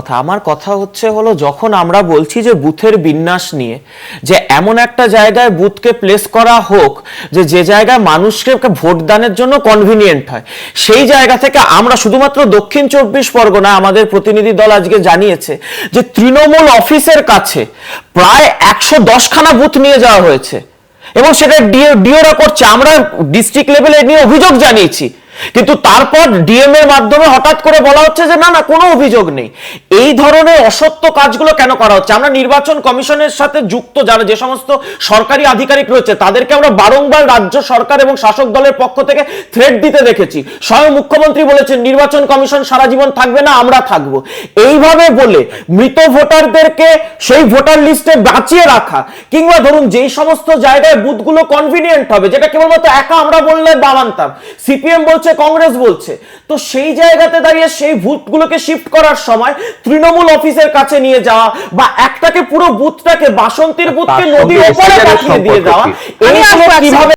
কথা। আমার কথা হলো যখন আমরা বলছি যে বুথের বিন্যাস নিয়ে, যে এমন একটা জায়গায় বুথকে প্লেস করা হোক যে জায়গায় মানুষকে ভোটদানের জন্য কনভিনিয়েন্ট হয়, সেই জায়গা থেকে আমরা শুধুমাত্র দক্ষিণ 24 পরগনা আমাদের প্রতিনিধি দল আজকে জানিয়েছে যে তৃণমূল অফিসের কাছে প্রায় 110খানা বুথ নিয়ে যাওয়া হয়েছে এবং সেটা ডিওরা করছে। আমরা ডিস্ট্রিক্ট লেভেলে নিয়ে অভিযোগ জানিয়েছি, কিন্তু তারপর ডিএম এর মাধ্যমে হঠাৎ করে বলা হচ্ছে যে না কোনো অভিযোগ নেই। এই ধরনের অসত্য কাজগুলো কেন করা হচ্ছে? আমরা নির্বাচন কমিশনের সাথে যুক্ত যারা যে সমস্ত সরকারি আধিকারিক রয়েছে তাদেরকে আমরা বারংবার রাজ্য সরকার এবং শাসক দলের পক্ষ থেকে থ্রেট দিতে দেখেছি। স্বয়ং মুখ্যমন্ত্রী বলেছেন নির্বাচন কমিশন সারা জীবন থাকবে না, আমরা থাকবো। এইভাবে বলে মৃত ভোটারদেরকে সেই ভোটার লিস্টে বাঁচিয়ে রাখা, কিংবা ধরুন যেই সমস্ত জায়গায় বুথগুলো কনভিনিয়েন্ট হবে, যেটা কেবলমাত্র একা আমরা বললে বামানতাম, সিপিএম বলছে, কংগ্রেস বলছে, তো সেই জায়গাতে দাঁড়িয়ে সেই ভোটগুলোকে শিফট করার সময় তৃণমূল অফিসের কাছে নিয়ে যাওয়া বা একটাকে পুরো বুথটাকে বাসন্তীর বুথকে নদীর ওপরে পাঠিয়ে দিয়ে দেওয়া, এই কিভাবে